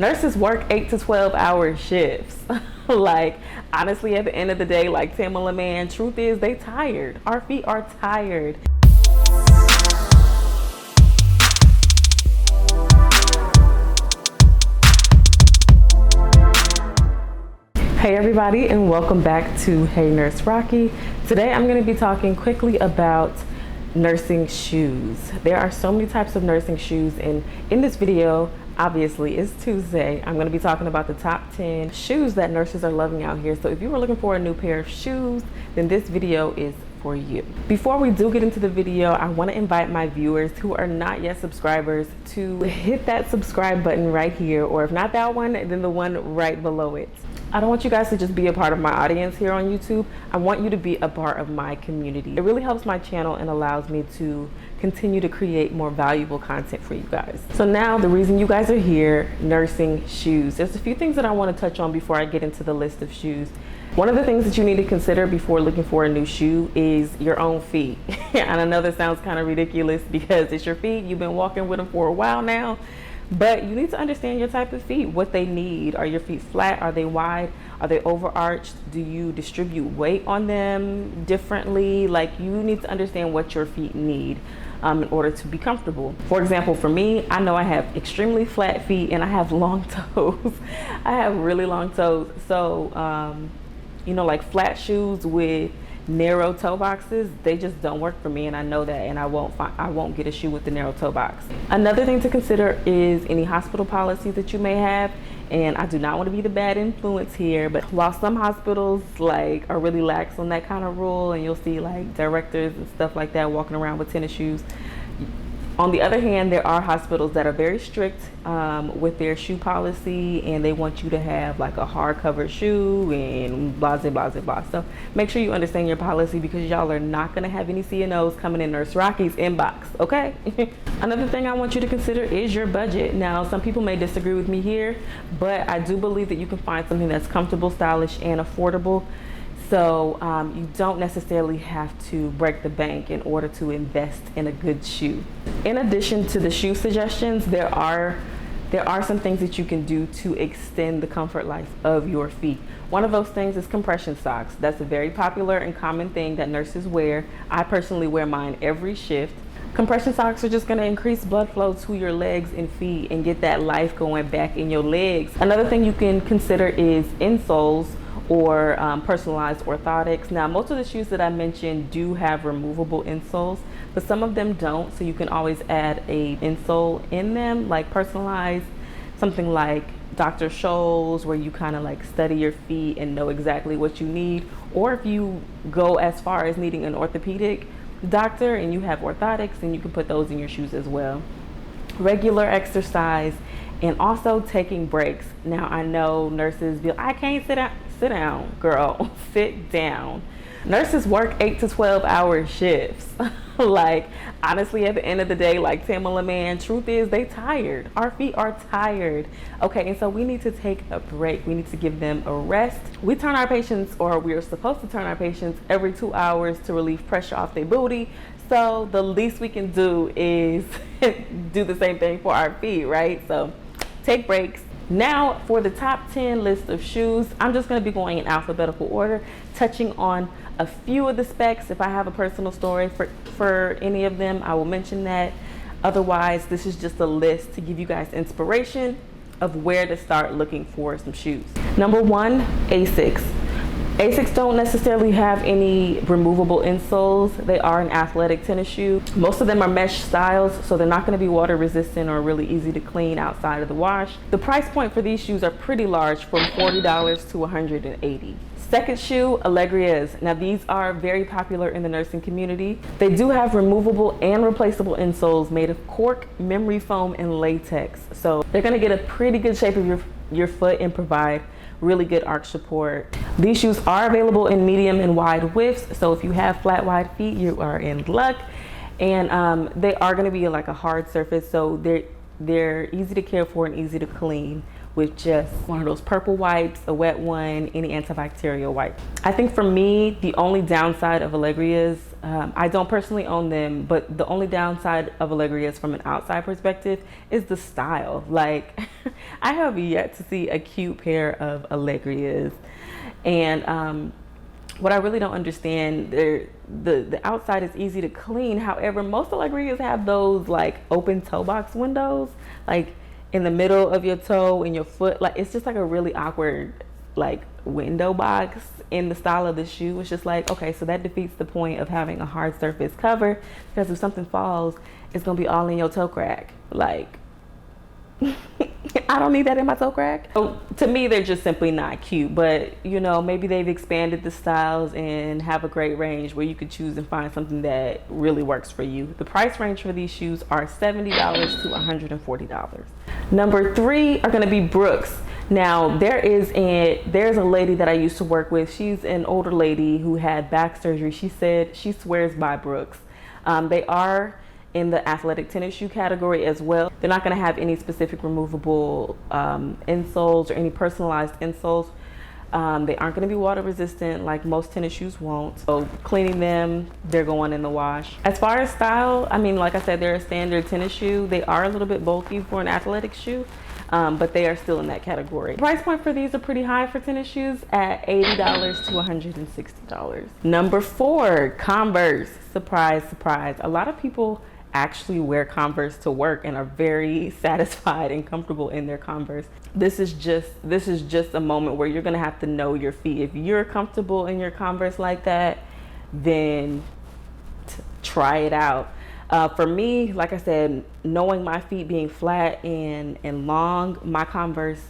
Nurses work 8 to 12-hour shifts. Like, honestly, at the end of the day, like Tamala, man, truth is they tired. Our feet are tired. Hey everybody, and welcome back to Hey Nurse Rocky. Today I'm going to be talking quickly about nursing shoes. There are so many types of nursing shoes, and in this video, obviously it's Tuesday, I'm going to be talking about the top 10 shoes that nurses are loving out here. So if you were looking for a new pair of shoes, then this video is for you. Before we do get into the video, I want to invite my viewers who are not yet subscribers to hit that subscribe button right here, or if not that one, then the one right below it. I don't want you guys to just be a part of my audience here on YouTube. I want you to be a part of my community. It really helps my channel and allows me to continue to create more valuable content for you guys. So now the reason you guys are here, nursing shoes. There's a few things that I want to touch on before I get into the list of shoes. One of the things that you need to consider before looking for a new shoe is your own feet. And I know that sounds kind of ridiculous because it's your feet. You've been walking with them for a while now. But you need to understand your type of feet, what they need. Are your feet flat? Are they wide? Are they overarched? Do you distribute weight on them differently? Like, you need to understand what your feet need in order to be comfortable. For example, for me, I know I have extremely flat feet and I have long toes. I have really long toes. So, you know, like flat shoes with narrow toe boxes, they just don't work for me, and I know that, and I won't get a shoe with the narrow toe box. Another thing to consider is any hospital policies that you may have, and I do not want to be the bad influence here, but while some hospitals like are really lax on that kind of rule, and you'll see like directors and stuff like that walking around with tennis shoes, on the other hand, there are hospitals that are very strict with their shoe policy, and they want you to have like a hard covered shoe and blah, blah, blah, blah. So make sure you understand your policy, because y'all are not going to have any CNOs coming in Nurse Rocky's inbox, okay? Another thing I want you to consider is your budget. Now, some people may disagree with me here, but I do believe that you can find something that's comfortable, stylish, and affordable. So you don't necessarily have to break the bank in order to invest in a good shoe. In addition to the shoe suggestions, there are some things that you can do to extend the comfort life of your feet. One of those things is compression socks. That's a very popular and common thing that nurses wear. I personally wear mine every shift. Compression socks are just going to increase blood flow to your legs and feet and get that life going back in your legs. Another thing you can consider is insoles, or personalized orthotics. Now, most of the shoes that I mentioned do have removable insoles, but some of them don't, so you can always add a insole in them, like personalized, something like Dr. Scholl's, where you kind of like study your feet and know exactly what you need. Or if you go as far as needing an orthopedic doctor and you have orthotics, then you can put those in your shoes as well. Regular exercise, and also taking breaks. Now, I know nurses be like, I can't sit down. Sit down, girl, sit down. Nurses work 8 to 12-hour shifts. Like, honestly, at the end of the day, like Tamala, man, truth is they tired. Our feet are tired. Okay, and so we need to take a break. We need to give them a rest. We turn our patients, or we are supposed to turn our patients every 2 hours to relieve pressure off their booty. So the least we can do is do the same thing for our feet, right? So take breaks. Now, for the top 10 list of shoes, I'm just going to be going in alphabetical order, touching on a few of the specs. If I have a personal story for any of them, I will mention that. Otherwise, this is just a list to give you guys inspiration of where to start looking for some shoes. Number 1, Asics. Asics don't necessarily have any removable insoles. They are an athletic tennis shoe. Most of them are mesh styles, so they're not going to be water resistant or really easy to clean outside of the wash. The price point for these shoes are pretty large, from $40 to $180. Second shoe, Alegria's. Now, these are very popular in the nursing community. They do have removable and replaceable insoles made of cork, memory foam, and latex. So they're going to get a pretty good shape of your foot and provide really good arch support. These shoes are available in medium and wide widths, so if you have flat wide feet, you are in luck. And they are going to be like a hard surface, so they're easy to care for and easy to clean with just one of those purple wipes, a wet one, any antibacterial wipe. I think for me, the only downside of Alegria's I don't personally own them, but the only downside of Alegrias from an outside perspective is the style. Like, I have yet to see a cute pair of Alegrias. And what I really don't understand, the outside is easy to clean. However, most Alegrias have those like open toe box windows, like in the middle of your toe and your foot. Like, it's just like a really awkward like window box in the style of the shoe. It's just like, okay, so that defeats the point of having a hard surface cover, because if something falls, it's gonna be all in your toe crack. Like, I don't need that in my toe crack. So to me, they're just simply not cute. But you know, maybe they've expanded the styles and have a great range where you could choose and find something that really works for you. The price range for these shoes are $70 to $140. Number 3 are going to be Brooks. Now there's a lady that I used to work with. She's an older lady who had back surgery. She said she swears by Brooks. They are in the athletic tennis shoe category as well. They're not going to have any specific removable insoles or any personalized insoles. They aren't going to be water resistant like most tennis shoes won't. So cleaning them, they're going in the wash. As far as style, I mean, like I said, they're a standard tennis shoe. They are a little bit bulky for an athletic shoe, but they are still in that category. The price point for these are pretty high for tennis shoes at $80 to $160. Number 4, Converse. Surprise, surprise. A lot of people actually wear Converse to work and are very satisfied and comfortable in their Converse. This is just a moment where you're gonna have to know your feet. If you're comfortable in your Converse like that, then try it out. For me, like I said, knowing my feet being flat and long, my Converse,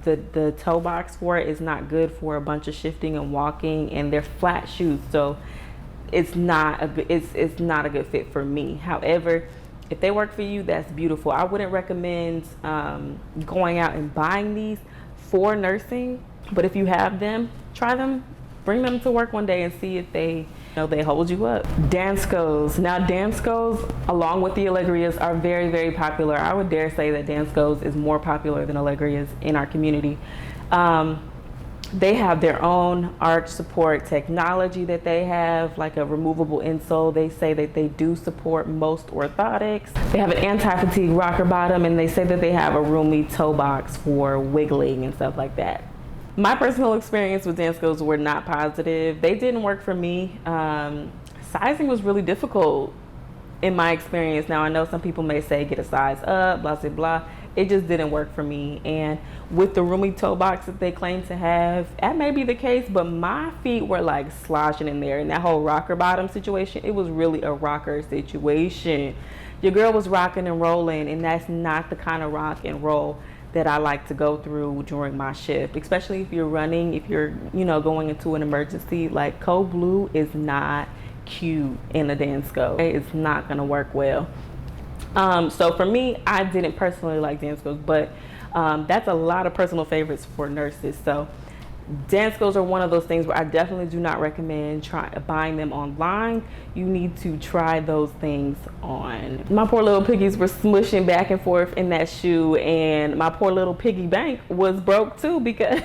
the toe box for it is not good for a bunch of shifting and walking, and they're flat shoes, so it's not a good fit for me. However, if they work for you, that's beautiful. I wouldn't recommend going out and buying these for nursing, but if you have them, try them, bring them to work one day and see if they hold you up. Danskos. Now Danskos, along with the Alegrias, are very, very popular. I would dare say that Danskos is more popular than Alegrias in our community. They have their own arch support technology that they have, like a removable insole. They say that they do support most orthotics. They have an anti-fatigue rocker bottom, and they say that they have a roomy toe box for wiggling and stuff like that. My personal experience with Danskos were not positive. They didn't work for me. Sizing was really difficult in my experience. Now I know some people may say get a size up, blah, blah, blah. It just didn't work for me. And with the roomy toe box that they claim to have, that may be the case, but my feet were like sloshing in there. And that whole rocker bottom situation, it was really a rocker situation. Your girl was rocking and rolling, and that's not the kind of rock and roll that I like to go through during my shift, especially if you're running, if you're, going into an emergency. Like, code blue is not cute in a Dansko. It's not gonna work well. So for me, I didn't personally like Danskos, but that's a lot of personal favorites for nurses. So Danskos are one of those things where I definitely do not recommend buying them online. You need to try those things on. My poor little piggies were smushing back and forth in that shoe, and my poor little piggy bank was broke too, because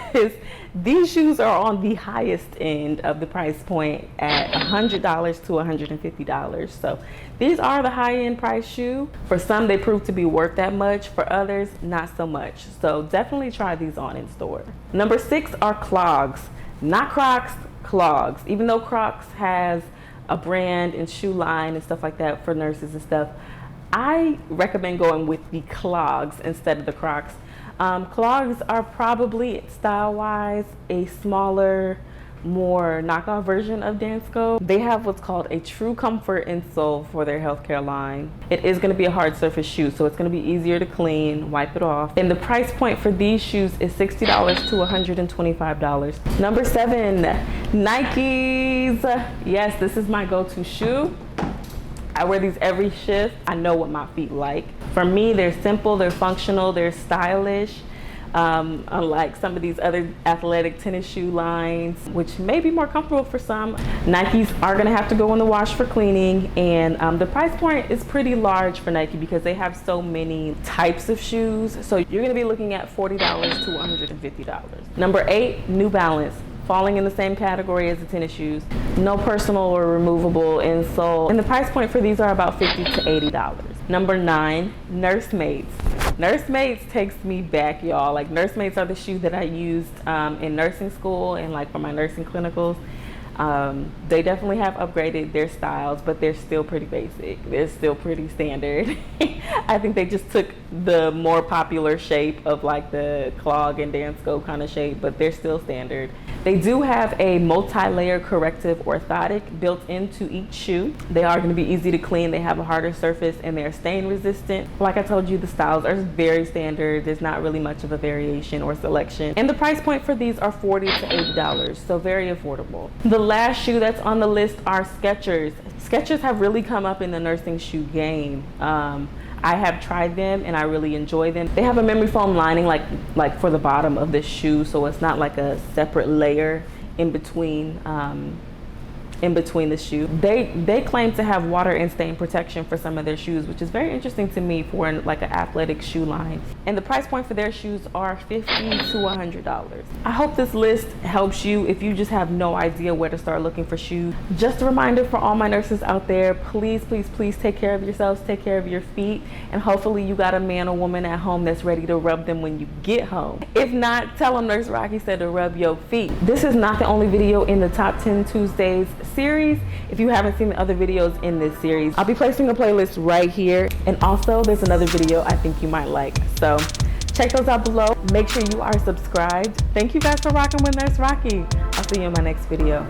these shoes are on the highest end of the price point at $100 to $150. So these are the high-end price shoe. For some, they prove to be worth that much. For others, not so much. So definitely try these on in store. Number 6 are clogs. Not Crocs, clogs. Even though Crocs has a brand and shoe line and stuff like that for nurses and stuff, I recommend going with the clogs instead of the Crocs. Clogs are probably, style-wise, a smaller, more knockoff version of Dansko. They have what's called a true comfort insole for their healthcare line. It is going to be a hard surface shoe, so it's going to be easier to clean, wipe it off. And the price point for these shoes is $60 to $125. Number 7, Nikes. Yes, this is my go-to shoe. I wear these every shift. I know what my feet like. For me, they're simple, they're functional, they're stylish. Unlike some of these other athletic tennis shoe lines, which may be more comfortable for some, Nikes are gonna have to go in the wash for cleaning. And the price point is pretty large for Nike because they have so many types of shoes. So you're gonna be looking at $40 to $150. Number 8, New Balance. falling in the same category as the tennis shoes. No personal or removable insole. And the price point for these are about $50 to $80. Number 9, Nursemaids. Nursemaids takes me back, y'all. Like, Nursemaids are the shoe that I used in nursing school and like for my nursing clinicals. They definitely have upgraded their styles, but they're still pretty basic. They're still pretty standard. I think they just took the more popular shape of like the clog and Dansko kind of shape, but they're still standard. They do have a multi-layer corrective orthotic built into each shoe. They are going to be easy to clean. They have a harder surface and they're stain resistant. Like I told you, the styles are very standard. There's not really much of a variation or selection. And the price point for these are $40 to $80, so very affordable. The last shoe that's on the list are Skechers. Skechers have really come up in the nursing shoe game. I have tried them and I really enjoy them. They have a memory foam lining like for the bottom of the shoe, so it's not like a separate layer in between the shoe. They claim to have water and stain protection for some of their shoes, which is very interesting to me for like an athletic shoe line. And the price point for their shoes are $50 to $100. I hope this list helps you if you just have no idea where to start looking for shoes. Just a reminder for all my nurses out there, please, please, please take care of yourselves, take care of your feet, and hopefully you got a man or woman at home that's ready to rub them when you get home. If not, tell them Nurse Rocky said to rub your feet. This is not the only video in the Top 10 Tuesdays series. If you haven't seen the other videos in this series, I'll be placing a playlist right here, and also there's another video I think you might like, so check those out below. Make sure you are subscribed. Thank you guys for rocking with Nurse Rocky. I'll see you in my next video.